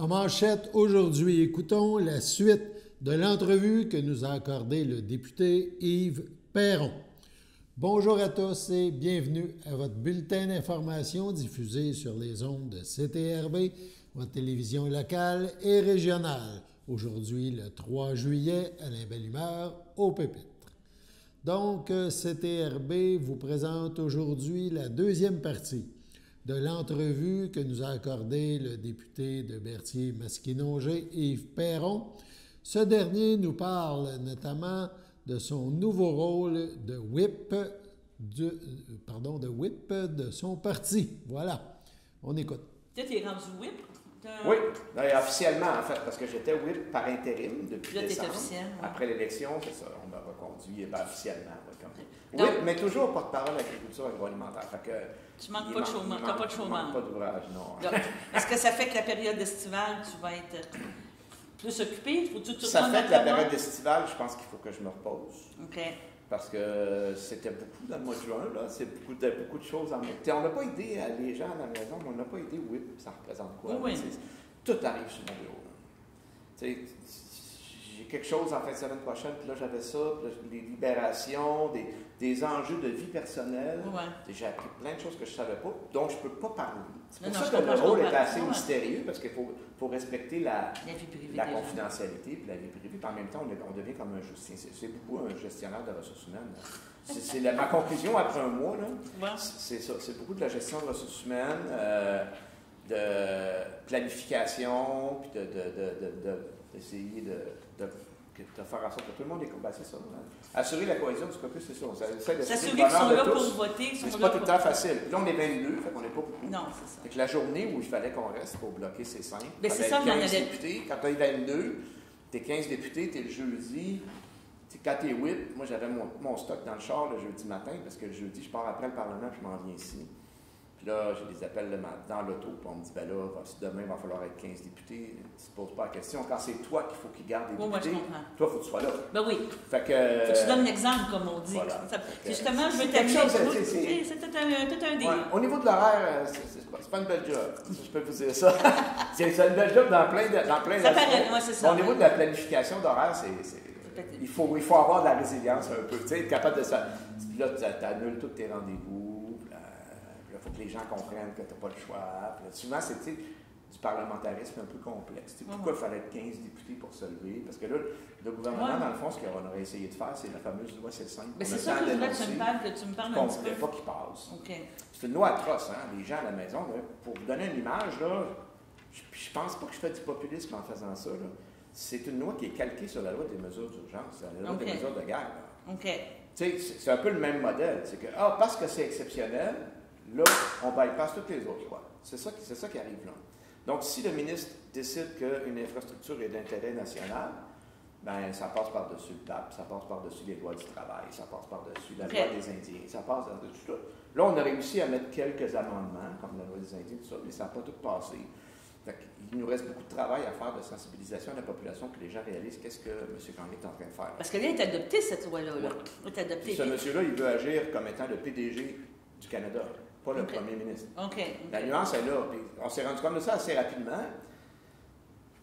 En manchette aujourd'hui, écoutons la suite de l'entrevue que nous a accordée le député Yves Perron. Bonjour à tous et bienvenue à votre bulletin d'information diffusé sur les ondes de CTRB, votre télévision locale et régionale. Aujourd'hui, le 3 juillet, Alain Belle-Humeur, au Pépitre. Donc, CTRB vous présente aujourd'hui la deuxième partie de l'entrevue que nous a accordée le député de Berthier-Masquinongé, Yves Perron. Ce dernier nous parle notamment de son nouveau rôle de whip de son parti. Voilà, on écoute. Tu es rendu whip? Oui, officiellement en fait, parce que j'étais whip par intérim depuis décembre. Officiel, ouais. Après l'élection, c'est ça, on m'a reconduit officiellement. Oui, mais toujours porte-parole agriculture agroalimentaire. Fait que tu manques pas de chômage. Tu n'as pas de chômage. Je manque pas d'ouvrage, non. Est-ce que ça fait que la période estivale, tu vas être plus occupé? Ça fait que la période estivale, je pense qu'il faut que je me repose. OK. Parce que c'était beaucoup dans le mois de juin, là. C'est beaucoup de choses en même temps. On n'a pas aidé les gens à la maison, mais on n'a pas aidé WIP. Ça représente quoi? Oui. Tout arrive sur mon bureau. J'ai quelque chose en fin de semaine prochaine, puis là j'avais ça, puis là, des libérations, des enjeux de vie personnelle. Ouais. J'ai appris plein de choses que je ne savais pas, dont je ne peux pas parler. C'est pour ça que le rôle est assez mystérieux, parce qu'il faut respecter la confidentialité et la vie privée, puis en même temps, on devient comme c'est beaucoup un gestionnaire de ressources humaines. C'est ma conclusion après un mois, là. Ouais. C'est ça, c'est beaucoup de la gestion de ressources humaines, de planification, puis d'essayer de faire en sorte que tout le monde est combattu, c'est ça. Assurer la cohésion du caucus, c'est ça. S'assurer qu'ils sont là pour voter. C'est pas tout le temps facile. Puis là, on est 22, fait qu'on n'est pas beaucoup. Non, c'est ça. Fait que la journée où il fallait qu'on reste pour bloquer, c'est simple. Mais c'est ça, 15 députés. Quand tu es 22, tu es 15 députés, tu es le jeudi. Quand tu es whip, moi j'avais mon stock dans le char le jeudi matin, parce que le jeudi, je pars après le Parlement, puis je m'en viens ici. Puis là, j'ai des appels dans l'auto, puis on me dit, ben là, si demain il va falloir être 15 députés, tu ne te poses pas la question. Quand c'est toi qu'il faut qu'il garde des députés, toi, il faut que tu sois là. Ben oui. Fait que, faut que tu donnes l'exemple, comme on dit. Voilà. Justement, je veux t'amener. C'est tout un deal. Ouais. Au niveau de l'horaire, c'est pas une belle job. Je peux vous dire ça. C'est une belle job dans plein ça paraît, moi, c'est ça. Au niveau de la planification d'horaire, il faut avoir de la résilience un peu. Tu sais, être capable de ça. Puis là, tu annules tous tes rendez-vous. Il faut que les gens comprennent que tu n'as pas le choix. Puis là, souvent, c'est du parlementarisme un peu complexe. Pourquoi il fallait être 15 députés pour se lever? Parce que là, le gouvernement, dans le fond, ce qu'on aurait essayé de faire, c'est la fameuse loi C5. Mais c'est ça que je voulais que tu me parles un petit peu. Pas qu'il passe. Okay. C'est une loi atroce, hein? Les gens à la maison, là, pour vous donner une image, là, je pense pas que je fais du populisme en faisant ça. Là. C'est une loi qui est calquée sur la loi des mesures d'urgence, la loi des mesures de guerre. C'est un peu le même modèle. C'est que, parce que c'est exceptionnel, là, on bypasse toutes les autres lois. C'est ça qui arrive là. Donc, si le ministre décide qu'une infrastructure est d'intérêt national, bien, ça passe par-dessus le TAP, ça passe par-dessus les lois du travail, ça passe par-dessus la loi des Indiens, ça passe par-dessus tout. Là, on a réussi à mettre quelques amendements, comme la loi des Indiens, tout ça, mais ça n'a pas tout passé. Il nous reste beaucoup de travail à faire de sensibilisation à la population, que les gens réalisent qu'est-ce que M. Gagné est en train de faire. Parce que là, il est adopté, cette loi-là. Ouais. Ce monsieur-là, il veut agir comme étant le PDG du Canada, pas le premier ministre. La nuance est là. Puis on s'est rendu compte de ça assez rapidement.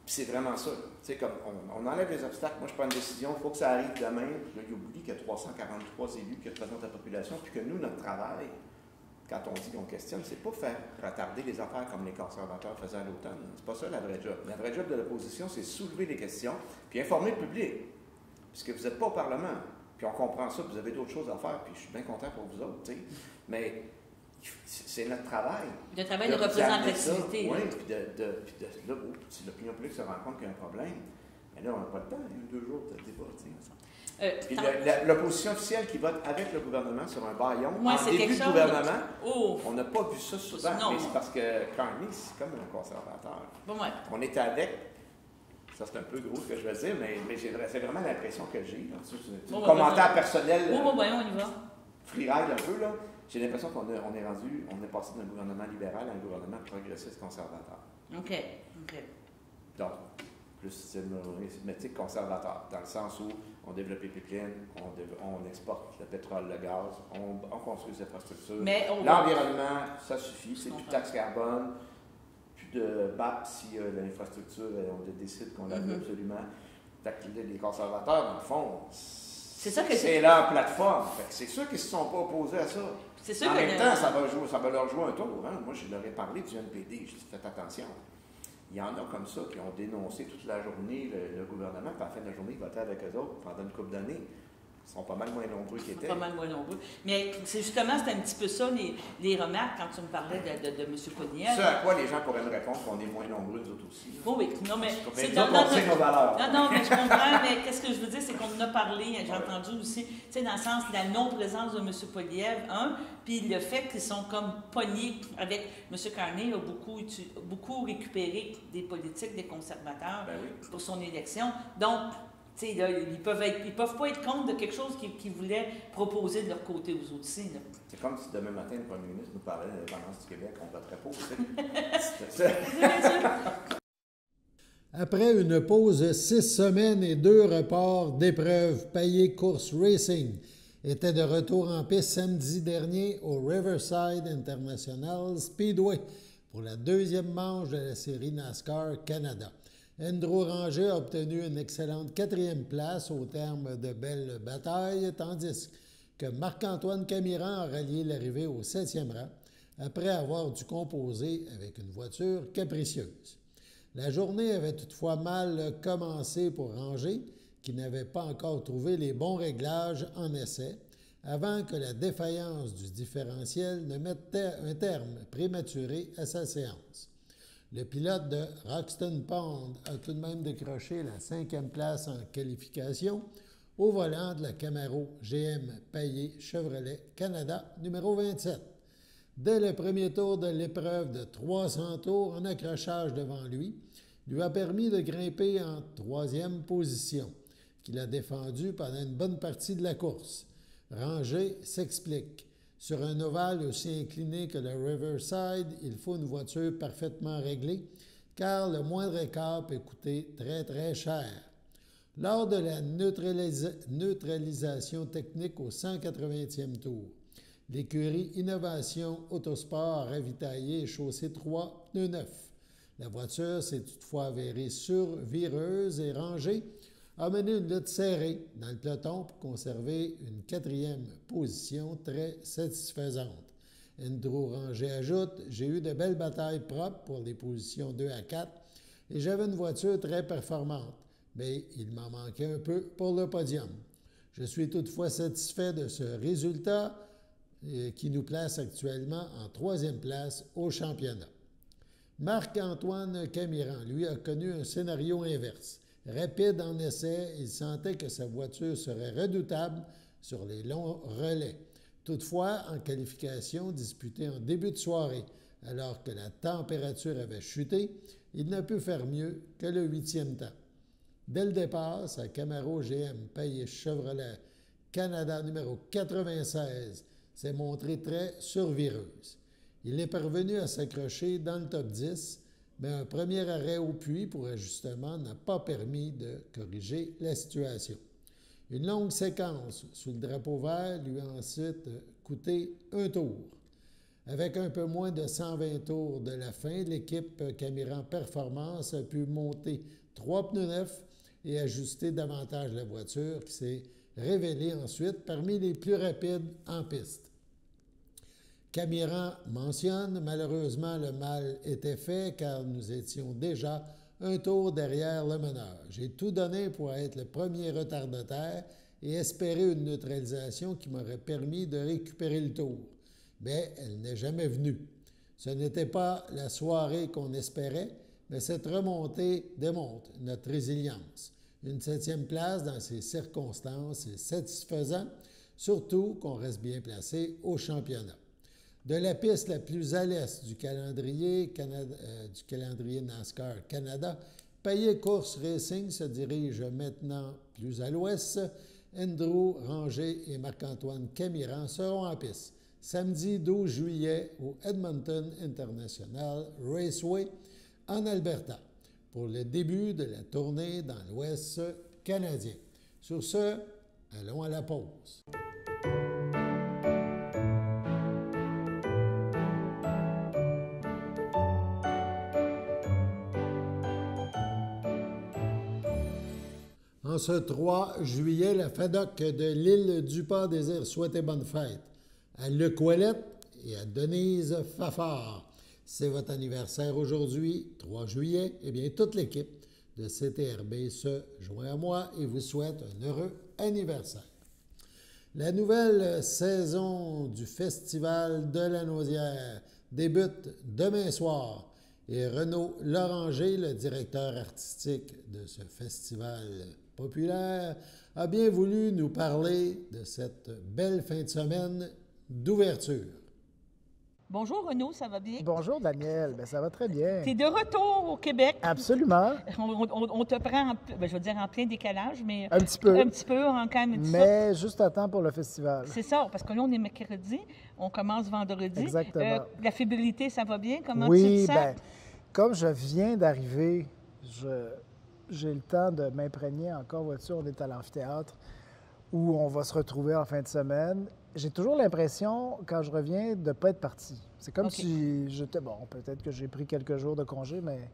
Puis c'est vraiment ça. Tu sais, comme on enlève les obstacles. Moi, je prends une décision, il faut que ça arrive demain. Puis là, il oublie qu'il y a 343 élus qui représentent la population, puis que nous, notre travail, quand on dit qu'on questionne, c'est pas faire retarder les affaires comme les conservateurs faisaient à l'automne. C'est pas ça la vraie job. La vraie job de l'opposition, c'est soulever les questions, puis informer le public. Puisque vous n'êtes pas au Parlement. Puis on comprend ça, puis vous avez d'autres choses à faire, puis je suis bien content pour vous autres, tu sais. Mais c'est notre travail. Le travail de représentativité. Oui, puis là, si l'opinion publique se rend compte qu'il y a un problème, mais là, on n'a pas le temps, il y a 2 jours de débat, tu sais. Puis l'opposition officielle qui vote avec le gouvernement sur un bâillon, en début de gouvernement, on n'a pas vu ça souvent, mais c'est parce que Carney, c'est comme un conservateur. On était avec, ça c'est un peu gros ce que je veux dire, mais c'est vraiment l'impression que j'ai. C'est un commentaire personnel. On y va. Freeride un peu, là. J'ai l'impression qu'on est passé d'un gouvernement libéral à un gouvernement progressiste conservateur. OK. Donc, plus systématique conservateur, dans le sens où on développe les pipelines, on exporte le pétrole, le gaz, on construit des infrastructures. L'environnement, ça suffit, c'est plus taxe carbone, de BAP si l'infrastructure, on décide qu'on la veut absolument. Fait que les conservateurs, dans le fond, c'est leur plateforme. Fait que c'est sûr qu'ils ne se sont pas opposés à ça. En même temps, ça va leur jouer un tour. Hein? Moi, je leur ai parlé du NPD. Je dis, faites attention. Il y en a comme ça qui ont dénoncé toute la journée le gouvernement, puis à la fin de la journée, ils votaient avec eux autres pendant une couple d'années. Ils sont pas mal moins nombreux qu'ils étaient. Pas mal moins nombreux. Mais c'était un petit peu ça, les remarques, quand tu me parlais de M. Poilievre. C'est à quoi les gens pourraient me répondre qu'on est moins nombreux, nous autres aussi. Oui, non, mais... C'est nos valeurs. Non, mais je comprends, mais qu'est-ce que je veux dire, c'est qu'on en a parlé, j'ai entendu aussi, tu sais, dans le sens de la non-présence de M. Poilievre, puis le fait qu'ils sont comme pognés avec... M. Carney a beaucoup récupéré des politiques, des conservateurs pour son élection. Donc, là, ils peuvent pas être contre de quelque chose qu'ils voulaient proposer de leur côté aux autres aussi. C'est comme si demain matin, le premier ministre nous parlait de l'indépendance du Québec, on voterait pas. Après une pause de 6 semaines et 2 reports d'épreuves, Payet Course Racing était de retour en piste samedi dernier au Riverside International Speedway pour la deuxième manche de la série NASCAR Canada. Andrew Ranger a obtenu une excellente 4e place au terme de belles batailles, tandis que Marc-Antoine Camiran a rallié l'arrivée au 7e rang après avoir dû composer avec une voiture capricieuse. La journée avait toutefois mal commencé pour Ranger, qui n'avait pas encore trouvé les bons réglages en essai, avant que la défaillance du différentiel ne mette un terme prématuré à sa séance. Le pilote de Roxton Pond a tout de même décroché la 5e place en qualification au volant de la Camaro GM Payet Chevrolet Canada numéro 27. Dès le premier tour de l'épreuve de 300 tours, un accrochage devant lui a permis de grimper en 3e position, qu'il a défendu pendant une bonne partie de la course. Ranger s'explique. Sur un ovale aussi incliné que le Riverside, il faut une voiture parfaitement réglée, car le moindre écart peut coûter très, très cher. Lors de la neutralisation technique au 180e tour, l'écurie Innovation Autosport a ravitaillé et chaussé 3 pneus neufs. La voiture s'est toutefois avérée survireuse et Ranger a mené une lutte serrée dans le peloton pour conserver une 4e position très satisfaisante. Andrew Ranger ajoute « J'ai eu de belles batailles propres pour les positions 2 à 4 et j'avais une voiture très performante, mais il m'en manquait un peu pour le podium. Je suis toutefois satisfait de ce résultat qui nous place actuellement en 3e place au championnat. » Marc-Antoine Camiran, lui, a connu un scénario inverse. Rapide en essai, il sentait que sa voiture serait redoutable sur les longs relais. Toutefois, en qualification disputée en début de soirée, alors que la température avait chuté, il n'a pu faire mieux que le 8e temps. Dès le départ, sa Camaro GM Payet Chevrolet Canada numéro 96 s'est montrée très survireuse. Il est parvenu à s'accrocher dans le top 10, mais un premier arrêt au puits pour ajustement n'a pas permis de corriger la situation. Une longue séquence sous le drapeau vert lui a ensuite coûté un tour. Avec un peu moins de 120 tours de la fin, l'équipe Camiran Performance a pu monter 3 pneus neufs et ajuster davantage la voiture qui s'est révélée ensuite parmi les plus rapides en piste. Camiran mentionne « Malheureusement, le mal était fait car nous étions déjà un tour derrière le meneur. J'ai tout donné pour être le premier retardataire et espérer une neutralisation qui m'aurait permis de récupérer le tour. Mais elle n'est jamais venue. Ce n'était pas la soirée qu'on espérait, mais cette remontée démontre notre résilience. Une 7e place dans ces circonstances est satisfaisant, surtout qu'on reste bien placé au championnat. » De la piste la plus à l'est du calendrier NASCAR Canada, Payet Course Racing se dirige maintenant plus à l'ouest. Andrew Ranger et Marc-Antoine Camiran seront en piste samedi 12 juillet au Edmonton International Raceway en Alberta pour le début de la tournée dans l'Ouest canadien. Sur ce, allons à la pause. En ce 3 juillet, la FADOC de l'île du Pas désire souhaiter bonne fête à Luc Ouellette et à Denise Fafard. C'est votre anniversaire aujourd'hui, 3 juillet. Eh bien, toute l'équipe de CTRB se joint à moi et vous souhaite un heureux anniversaire. La nouvelle saison du Festival de la Nausière débute demain soir et Renaud Loranger, le directeur artistique de ce festival populaire, a bien voulu nous parler de cette belle fin de semaine d'ouverture. Bonjour Renaud, ça va bien? Bonjour Daniel, bien, ça va très bien. Tu es de retour au Québec. Absolument. On te prend, je veux dire en plein décalage, mais... Un petit peu. Un petit peu, quand même. Mais juste à temps pour le festival. C'est ça, parce que là, on est mercredi, on commence vendredi. Exactement. La fébrilité, ça va bien? Comment oui, tu te sens? Bien, comme je viens d'arriver, j'ai le temps de m'imprégner encore voiture. On est à l'amphithéâtre où on va se retrouver en fin de semaine. J'ai toujours l'impression, quand je reviens, de ne pas être parti. C'est comme si j'étais... Bon, peut-être que j'ai pris quelques jours de congé, mais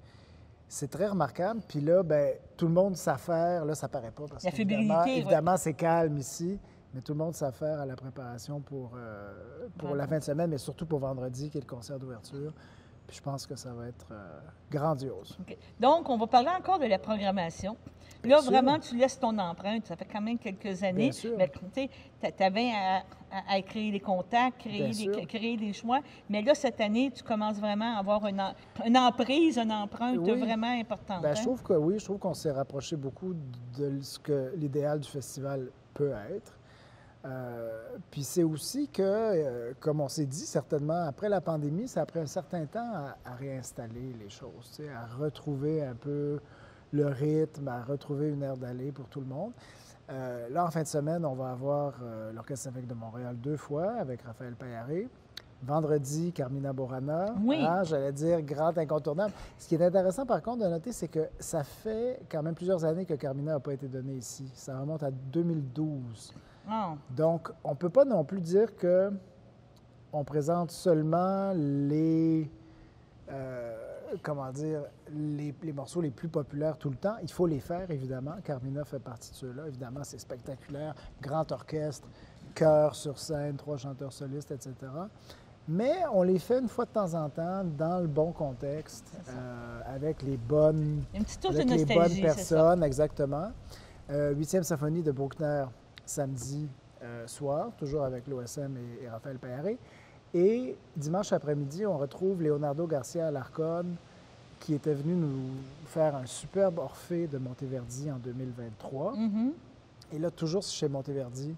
c'est très remarquable. Puis là, bien, tout le monde s'affaire. Là, ça paraît pas parce que évidemment, c'est calme ici, mais tout le monde s'affaire à la préparation pour la fin de semaine, mais surtout pour vendredi, qui est le concert d'ouverture. Puis je pense que ça va être grandiose. Okay. Donc, on va parler encore de la programmation. Là, vraiment, tu laisses ton empreinte. Ça fait quand même quelques années. Bien sûr. Tu avais à créer les contacts, créer des choix. Mais là, cette année, tu commences vraiment à avoir une emprise, une empreinte vraiment importante. Bien, je trouve que oui, je trouve qu'on s'est rapproché beaucoup de ce que l'idéal du festival peut être. Puis c'est aussi que, comme on s'est dit certainement, après la pandémie, ça a pris un certain temps à réinstaller les choses, à retrouver un peu le rythme, à retrouver une aire d'aller pour tout le monde. Là, en fin de semaine, on va avoir l'Orchestre symphonique de Montréal 2 fois avec Raphaël Payaré. Vendredi, Carmina Burana. Oui. J'allais dire grand incontournable. Ce qui est intéressant, par contre, de noter, c'est que ça fait quand même plusieurs années que Carmina n'a pas été donnée ici. Ça remonte à 2012. Oh. Donc, on ne peut pas non plus dire qu'on présente seulement les morceaux les plus populaires tout le temps. Il faut les faire, évidemment. Carmina fait partie de ceux-là. Évidemment, c'est spectaculaire. Grand orchestre, chœur sur scène, 3 chanteurs solistes, etc. Mais on les fait une fois de temps en temps dans le bon contexte, avec les bonnes, personnes. Exactement. 8e symphonie de Bruckner, samedi soir, toujours avec l'OSM et Raphaël Payaré. Et dimanche après-midi, on retrouve Leonardo Garcia Alarcón, qui était venu nous faire un superbe Orphée de Monteverdi en 2023. Mm-hmm. Et là, toujours chez Monteverdi,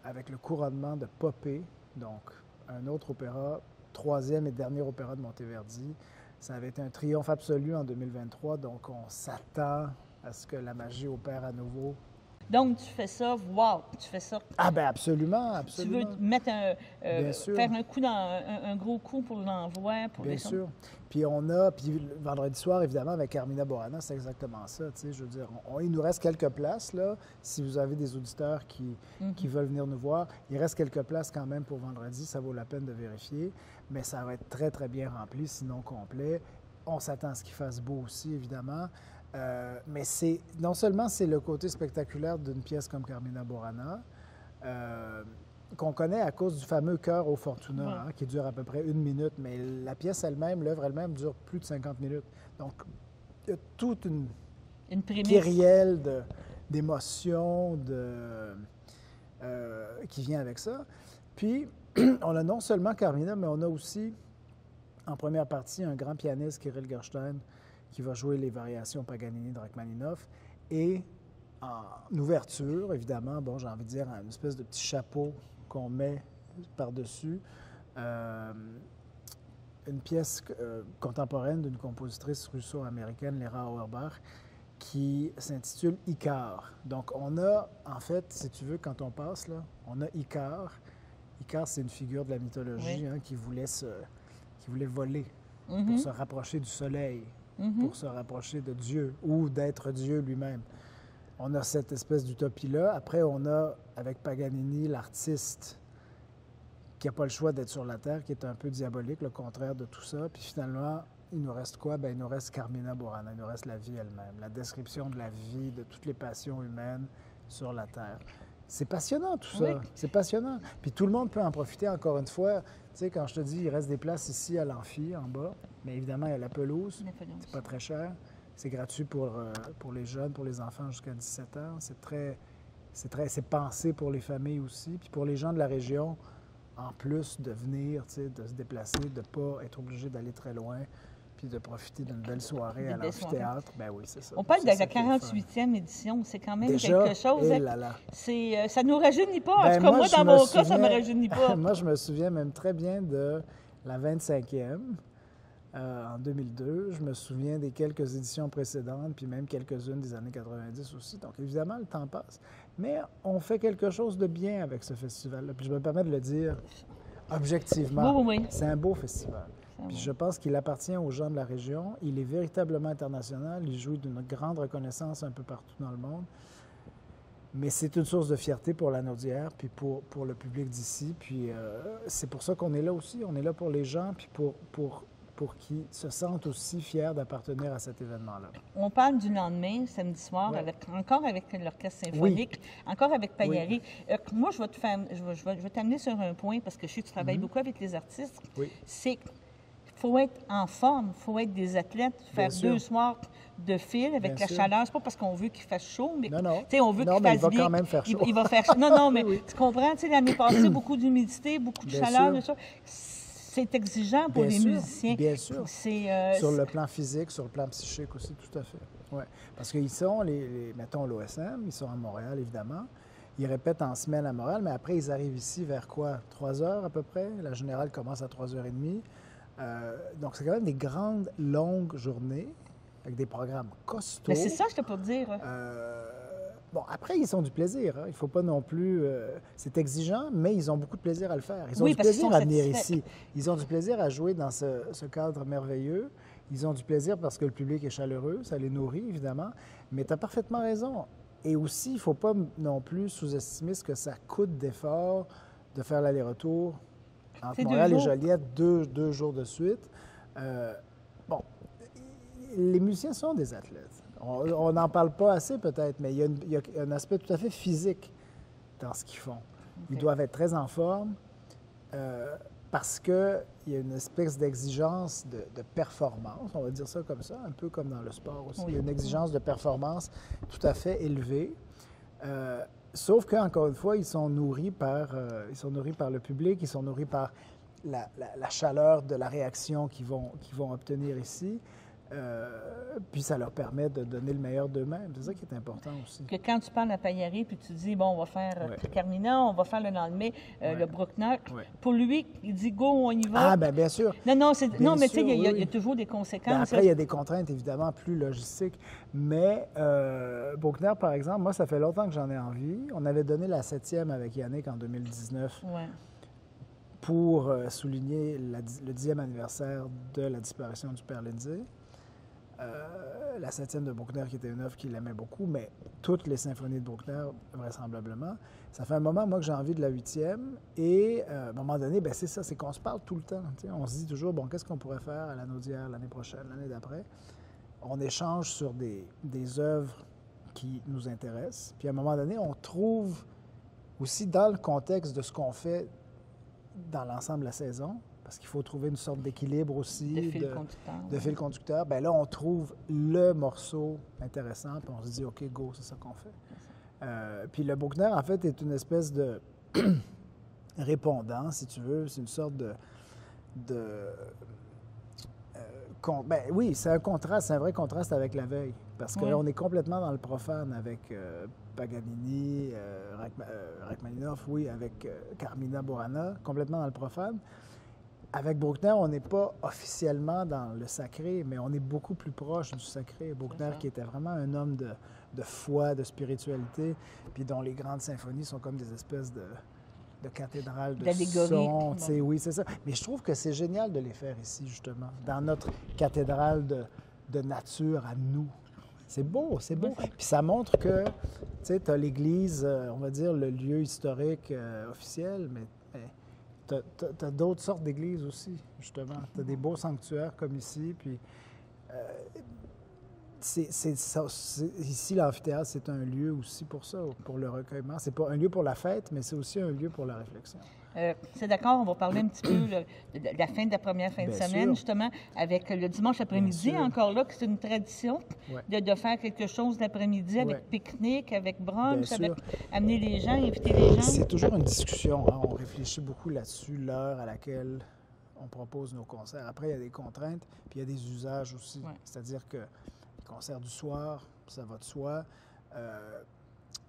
avec le couronnement de Popée, donc un autre opéra, 3e et dernier opéra de Monteverdi. Ça avait été un triomphe absolu en 2023, donc on s'attend à ce que la magie opère à nouveau. Donc, tu fais ça, wow, tu fais ça. Ah ben absolument, absolument. Tu veux mettre faire un gros coup pour l'envoi. Bien sûr. Puis vendredi soir, évidemment, avec Carmina Burana, c'est exactement ça. Je veux dire, il nous reste quelques places, là. Si vous avez des auditeurs qui veulent venir nous voir, il reste quelques places quand même pour vendredi. Ça vaut la peine de vérifier. Mais ça va être très, très bien rempli, sinon complet. On s'attend à ce qu'il fasse beau aussi, évidemment. Mais non seulement c'est le côté spectaculaire d'une pièce comme Carmina Burana, qu'on connaît à cause du fameux chœur au Fortuna, qui dure à peu près 1 minute, mais la pièce elle-même, l'œuvre elle-même, dure plus de 50 minutes. Donc, il y a toute une kyrielle d'émotions qui vient avec ça. Puis, on a non seulement Carmina, mais on a aussi, en première partie, un grand pianiste, Kirill Gerstein, qui va jouer les variations Paganini de Rachmaninoff. Et en ouverture, évidemment, j'ai envie de dire, une espèce de petit chapeau qu'on met par-dessus, une pièce contemporaine d'une compositrice russo-américaine, Lera Auerbach, qui s'intitule Icare. Donc, on a, en fait, si tu veux, quand on passe, là, on a Icare. Icare, c'est une figure de la mythologie qui voulait voler pour se rapprocher du soleil, pour se rapprocher de Dieu ou d'être Dieu lui-même. On a cette espèce d'utopie-là. Après, on a, avec Paganini, l'artiste qui n'a pas le choix d'être sur la Terre, qui est un peu diabolique, le contraire de tout ça. Puis finalement, il nous reste quoi? Bien, il nous reste Carmina Burana, il nous reste la vie elle-même, la description de la vie, de toutes les passions humaines sur la Terre. C'est passionnant, tout ça. Oui. C'est passionnant. Puis tout le monde peut en profiter, encore une fois. Tu sais, quand je te dis, il reste des places ici à l'amphi, en bas, mais évidemment, il y a la pelouse. C'est pas très cher. C'est gratuit pour les jeunes, pour les enfants jusqu'à 17 ans. C'est pensé pour les familles aussi. Puis pour les gens de la région, en plus de venir, tu sais, de se déplacer, de ne pas être obligé d'aller très loin, puis de profiter d'une belle soirée à l'amphithéâtre, ben oui, c'est ça. On parle de la 48e édition, c'est quand même déjà, quelque chose. Là, là. Ça ne nous rajeunit pas. Ben en tout cas, moi, dans mon cas, ça ne me rajeunit pas. Moi, je me souviens même très bien de la 25e en 2002. Je me souviens des quelques éditions précédentes, puis même quelques-unes des années 90 aussi. Donc, évidemment, le temps passe. Mais on fait quelque chose de bien avec ce festival-là. Puis je me permets de le dire objectivement. Oui. C'est un beau festival. Puis je pense qu'il appartient aux gens de la région. Il est véritablement international. Il jouit d'une grande reconnaissance un peu partout dans le monde. Mais c'est une source de fierté pour la Naudière, puis pour le public d'ici. Puis c'est pour ça qu'on est là aussi. On est là pour les gens, puis pour qu'ils se sentent aussi fiers d'appartenir à cet événement-là. On parle du lendemain, samedi soir, encore avec l'orchestre symphonique, encore avec Pagliari. Moi, je vais t'amener sur un point, parce que je sais que tu travailles beaucoup avec les artistes. C'est qu'il faut être en forme, il faut être des athlètes, faire 2 soirs de fil avec la chaleur. C'est pas parce qu'on veut qu'il fasse chaud, mais on veut qu'il fasse bien. Il va quand même faire chaud. Il va faire chaud. Non, mais tu comprends, l'année passée, beaucoup d'humidité, beaucoup de chaleur, tout ça. C'est exigeant pour les musiciens. Bien sûr. Sur le plan physique, sur le plan psychique aussi, tout à fait. Ouais. Parce qu'ils sont, mettons, l'OSM, ils sont à Montréal, évidemment. Ils répètent en semaine à Montréal, mais après, ils arrivent ici vers quoi? 3 heures à peu près. La générale commence à 3h30. Donc, c'est quand même des grandes, longues journées avec des programmes costauds. Mais c'est ça, je t'ai pas dire. Bon, après, ils ont du plaisir. Hein. Il ne faut pas non plus... c'est exigeant, mais ils ont beaucoup de plaisir à le faire. Ils ont du plaisir à venir ici. Ils ont du plaisir à jouer dans ce cadre merveilleux. Ils ont du plaisir parce que le public est chaleureux. Ça les nourrit, évidemment. Mais tu as parfaitement raison. Et aussi, il ne faut pas non plus sous-estimer ce que ça coûte d'effort de faire l'aller-retour entre Montréal et Joliette 2 jours de suite. Bon, les musiciens sont des athlètes. On n'en parle pas assez peut-être, mais il y a un aspect tout à fait physique dans ce qu'ils font. Ils doivent être très en forme parce qu'il y a une espèce d'exigence de performance, on va dire ça comme ça, un peu comme dans le sport aussi. Il y a une exigence de performance tout à fait élevée. Sauf qu'encore une fois, ils sont nourris par le public, ils sont nourris par la chaleur de la réaction qu'ils vont obtenir ici. Puis ça leur permet de donner le meilleur d'eux-mêmes. C'est ça qui est important aussi. Que quand tu parles à Pagliari, puis tu dis, bon, on va faire Carmina, on va faire le lendemain le Bruckner, pour lui, il dit, go, on y va. Ah, bien sûr. Non, mais tu sais, il y a toujours des conséquences. Après, il y a des contraintes, évidemment, plus logistiques. Mais Bruckner, par exemple, moi, ça fait longtemps que j'en ai envie. On avait donné la 7e avec Yannick en 2019 pour souligner le 10e anniversaire de la disparition du Père Lindsay. La 7e de Bruckner, qui était une œuvre qu'il aimait beaucoup, mais toutes les symphonies de Bruckner, vraisemblablement. Ça fait un moment, moi, que j'ai envie de la 8e. Et à un moment donné, bien, c'est ça, c'est qu'on se parle tout le temps. T'sais. On se dit toujours, bon, qu'est-ce qu'on pourrait faire à la Naudière l'année prochaine, l'année d'après? On échange sur des œuvres qui nous intéressent. Puis à un moment donné, on trouve aussi dans le contexte de ce qu'on fait dans l'ensemble de la saison, parce qu'il faut trouver une sorte d'équilibre aussi, de fil conducteur. Bien là, on trouve le morceau intéressant, puis on se dit, OK, go, c'est ça qu'on fait. Puis le Bruckner, en fait, est une espèce de répondant, si tu veux. C'est une sorte ben oui, c'est un contraste, c'est un vrai contraste avec la veille. Parce que là, on est complètement dans le profane avec Paganini, Rachmaninoff, avec Carmina Burana, complètement dans le profane. Avec Bruckner, on n'est pas officiellement dans le sacré, mais on est beaucoup plus proche du sacré. Bruckner, qui était vraiment un homme de foi, de spiritualité, puis dont les grandes symphonies sont comme des espèces de cathédrales de son. Oui, c'est ça. Mais je trouve que c'est génial de les faire ici, justement, dans notre cathédrale de nature à nous. C'est beau, c'est beau. Puis ça montre que, tu sais, tu as l'Église, on va dire, le lieu historique officiel, mais tu as d'autres sortes d'églises aussi, justement. Tu as des beaux sanctuaires comme ici, puis ici, l'amphithéâtre, c'est un lieu aussi pour ça, pour le recueillement. C'est pas un lieu pour la fête, mais c'est aussi un lieu pour la réflexion. C'est d'accord, on va parler un petit peu de la fin de la première fin de Bien semaine, sûr. justement, avec le dimanche après-midi, Bien sûr. encore là, que c'est une tradition de faire quelque chose l'après-midi avec Ouais. pique-nique, avec brunch, Bien avec sûr. amener les gens, inviter les gens. C'est toujours une discussion. Hein. On réfléchit beaucoup là-dessus, l'heure à laquelle on propose nos concerts. Après, il y a des contraintes, puis il y a des usages aussi. Ouais. C'est-à-dire que les concerts du soir, ça va de soi.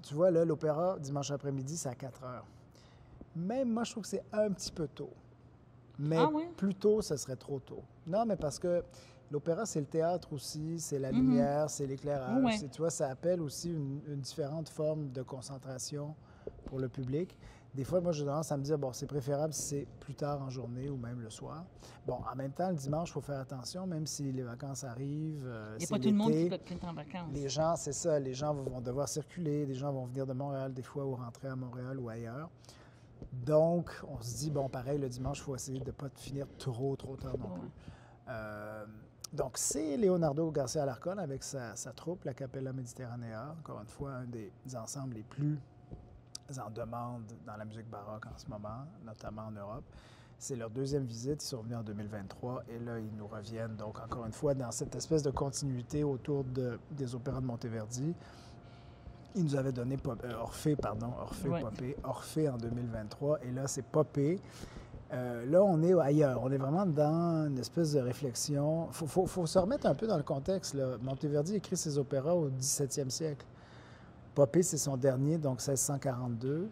Tu vois, là, l'opéra, dimanche après-midi, c'est à 4 heures. Même moi, je trouve que c'est un petit peu tôt. Mais Ah oui? plus tôt, ce serait trop tôt. Non, mais parce que l'opéra, c'est le théâtre aussi, c'est la lumière, c'est l'éclairage. Ouais. Tu vois, ça appelle aussi une différente forme de concentration pour le public. Des fois, moi, j'ai tendance à me dire, bon, c'est préférable si c'est plus tard en journée ou même le soir. Bon, en même temps, le dimanche, il faut faire attention, même si les vacances arrivent. Il n'y a pas tout le monde qui est en vacances. Les gens, c'est ça, les gens vont devoir circuler, les gens vont venir de Montréal des fois ou rentrer à Montréal ou ailleurs. Donc, on se dit, bon, pareil, le dimanche, il faut essayer de ne pas finir trop tard non plus. Donc, c'est Leonardo Garcia Alarcón avec sa troupe, la Capella Mediterranea, encore une fois, un des ensembles les plus en demande dans la musique baroque en ce moment, notamment en Europe. C'est leur deuxième visite, ils sont venus en 2023 et là, ils nous reviennent, donc encore une fois, dans cette espèce de continuité autour des opéras de Monteverdi. Ils nous avaient donné Orphée, Ouais. Popée, Orphée en 2023, et là, c'est Popée. Là, on est ailleurs. On est vraiment dans une espèce de réflexion. Faut se remettre un peu dans le contexte, là. Monteverdi écrit ses opéras au 17e siècle. Popée, c'est son dernier, donc 1642.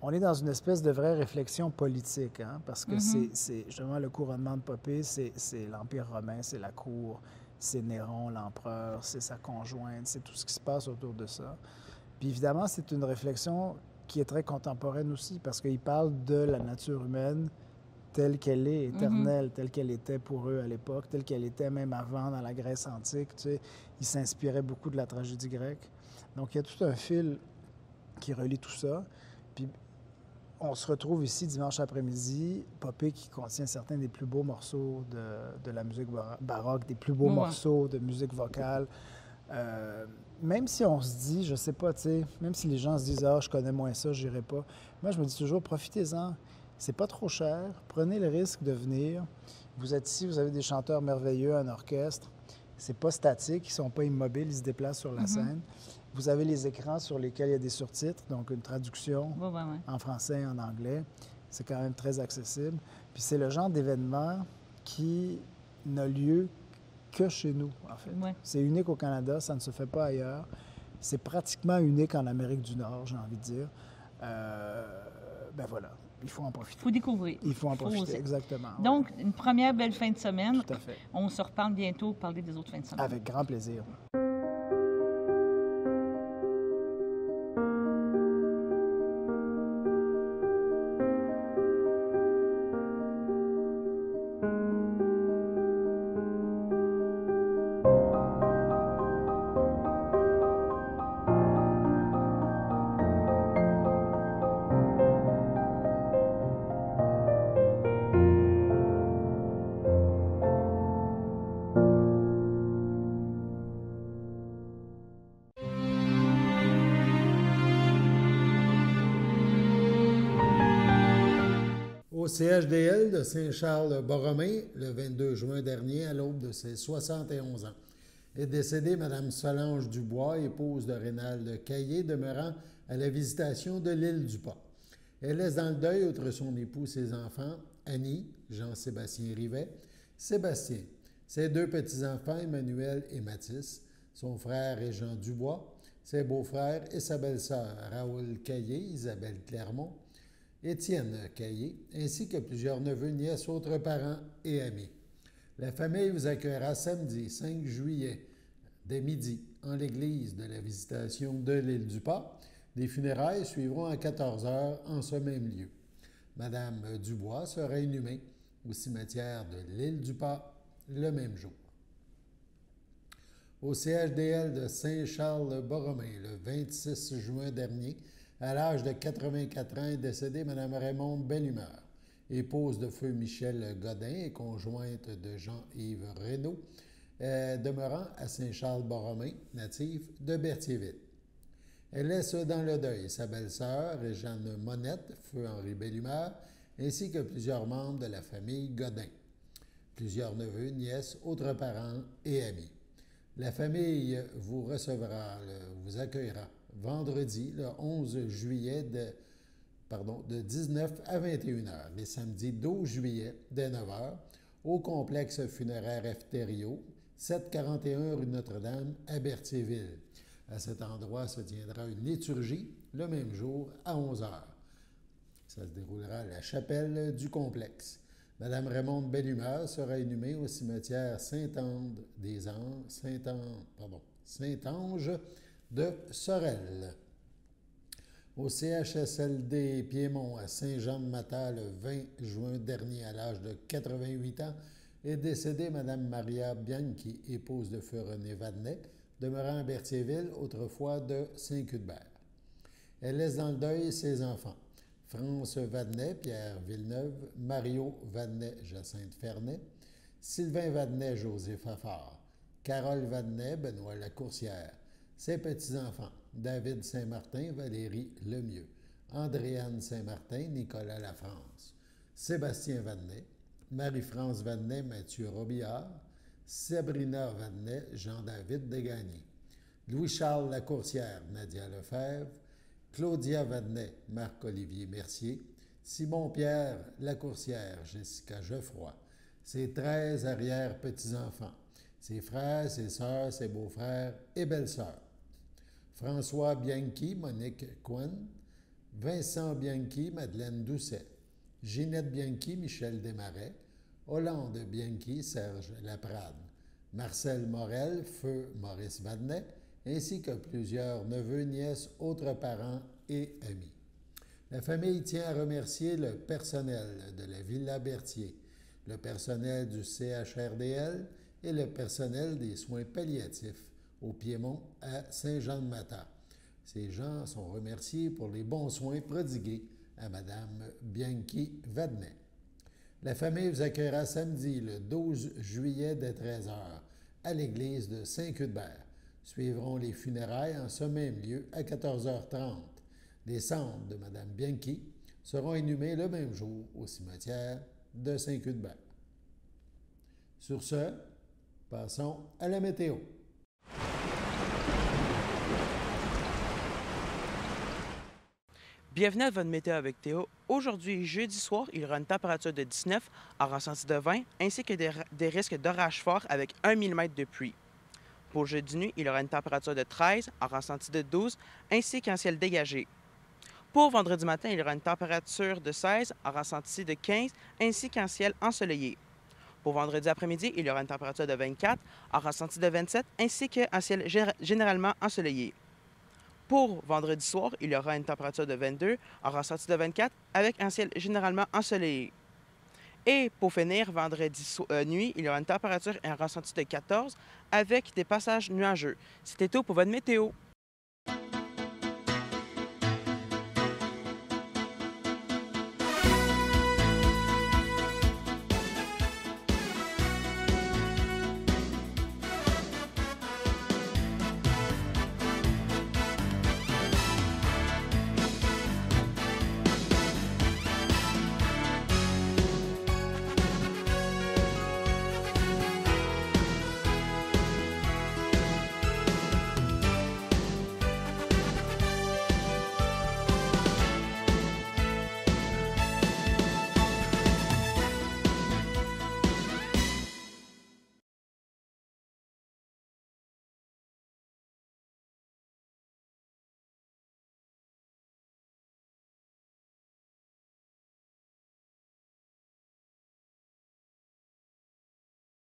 On est dans une espèce de vraie réflexion politique, hein, parce que c'est justement le couronnement de Popée, c'est l'Empire romain, c'est la cour, c'est Néron, l'empereur, c'est sa conjointe, c'est tout ce qui se passe autour de ça. Puis évidemment, c'est une réflexion qui est très contemporaine aussi, parce qu'il parle de la nature humaine telle qu'elle est, éternelle, telle qu'elle était pour eux à l'époque, telle qu'elle était même avant dans la Grèce antique. Tu sais, il s'inspirait beaucoup de la tragédie grecque. Donc, il y a tout un fil qui relie tout ça. Puis, on se retrouve ici dimanche après-midi, Popée qui contient certains des plus beaux morceaux de la musique baroque, des plus beaux morceaux de musique vocale. Même si on se dit, je sais pas, tu sais, même si les gens se disent « Ah, je connais moins ça, j'irai pas », moi, je me dis toujours, profitez-en. C'est pas trop cher. Prenez le risque de venir. Vous êtes ici, vous avez des chanteurs merveilleux, un orchestre. C'est pas statique, ils sont pas immobiles, ils se déplacent sur la scène. Vous avez les écrans sur lesquels il y a des surtitres, donc une traduction en français et en anglais. C'est quand même très accessible. Puis c'est le genre d'événement qui n'a lieu que chez nous, en fait. Ouais. C'est unique au Canada, ça ne se fait pas ailleurs. C'est pratiquement unique en Amérique du Nord, j'ai envie de dire. Ben voilà, il faut en profiter. Il faut découvrir. Il faut en profiter, oser. exactement. Donc, une première belle fin de semaine. Tout à fait. On se reparle bientôt pour parler des autres fins de semaine. Avec grand plaisir. Au CHDL de Saint-Charles-Borromée, le 22 juin dernier, à l'aube de ses 71 ans, est décédée Mme Solange Dubois, épouse de Rénal Caillé, demeurant à la Visitation de l'île du Pas. Elle laisse dans le deuil, outre son époux, ses enfants, Annie, Jean-Sébastien Rivet, Sébastien, ses deux petits-enfants, Emmanuel et Mathis, son frère et Jean Dubois, ses beaux-frères et sa belle-sœur, Raoul Caillé, Isabelle Clermont, Étienne Caillé, ainsi que plusieurs neveux, nièces, autres parents et amis. La famille vous accueillera samedi 5 juillet dès midi en l'église de la Visitation de l'île du Pas. Des funérailles suivront à 14 heures en ce même lieu. Madame Dubois sera inhumée au cimetière de l'île du Pas le même jour. Au CHDL de Saint-Charles-Borromée, le 26 juin dernier, À l'âge de 84 ans est décédée Mme Raymonde Bellumeur, épouse de feu Michel Godin et conjointe de Jean-Yves Reynaud, demeurant à Saint-Charles-Borromée, native de Berthierville. Elle laisse dans le deuil sa belle-sœur, Réjeanne Monette, feu Henri Bellumeur, ainsi que plusieurs membres de la famille Godin, plusieurs neveux, nièces, autres parents et amis. La famille vous accueillera vendredi, le 11 juillet, de 19 à 21 h, les samedis 12 juillet, dès 9 h, au complexe funéraire Efterio, 741 rue Notre-Dame, à Berthierville. À cet endroit se tiendra une liturgie le même jour à 11 h. Ça se déroulera à la chapelle du complexe. Madame Raymonde Bellumeur sera inhumée au cimetière Saint-Ange de Sorel. Au CHSLD Piémont à Saint-Jean-de-Matha le 20 juin dernier, à l'âge de 88 ans, est décédée Mme Maria Bianchi, épouse de feu René Vadnet, demeurant à Berthierville, autrefois de Saint-Cuthbert. Elle laisse dans le deuil ses enfants, France Vadnet, Pierre Villeneuve, Mario Vadnet, Jacinthe Fernet, Sylvain Vadnet, José Fafard, Carole Vadnet, Benoît Lacourcière, ses petits-enfants, David Saint-Martin, Valérie Lemieux, Andréane Saint-Martin, Nicolas Lafrance, Sébastien Vadnet, Marie-France Vadnet, Mathieu Robillard, Sabrina Vadnet, Jean-David Desgagnés, Louis-Charles Lacourcière, Nadia Lefebvre, Claudia Vadnet, Marc-Olivier Mercier, Simon-Pierre Lacourcière, Jessica Geoffroy, ses 13 arrière-petits-enfants, ses frères, ses sœurs, ses beaux-frères et belles-sœurs, François Bianchi, Monique Coine, Vincent Bianchi, Madeleine Doucet, Ginette Bianchi, Michel Desmarais, Hollande Bianchi, Serge Laprade, Marcel Morel, feu Maurice Vadnet, ainsi que plusieurs neveux, nièces, autres parents et amis. La famille tient à remercier le personnel de la Villa Berthier, le personnel du CHRDL et le personnel des soins palliatifs au Piémont à Saint-Jean-de-Matha. Ces gens sont remerciés pour les bons soins prodigués à Mme Bianchi Vadnet. La famille vous accueillera samedi, le 12 juillet, dès 13 h, à l'église de Saint-Cuthbert. Suivront les funérailles en ce même lieu à 14h30. Les cendres de Mme Bianchi seront inhumées le même jour au cimetière de Saint-Cuthbert. Sur ce, passons à la météo. Bienvenue à votre météo avec Théo. Aujourd'hui, jeudi soir, il y aura une température de 19 en ressenti de 20 ainsi que des risques d'orage fort avec 1 mm de pluie. Pour jeudi nuit, il y aura une température de 13 en ressenti de 12 ainsi qu'un ciel dégagé. Pour vendredi matin, il y aura une température de 16 en ressenti de 15 ainsi qu'un ciel ensoleillé. Pour vendredi après-midi, il y aura une température de 24 en ressenti de 27 ainsi qu'un ciel généralement ensoleillé. Pour vendredi soir, il y aura une température de 22 en ressenti de 24 avec un ciel généralement ensoleillé. Et pour finir, vendredi nuit, il y aura une température et un ressenti de 14 avec des passages nuageux. C'était tout pour votre météo.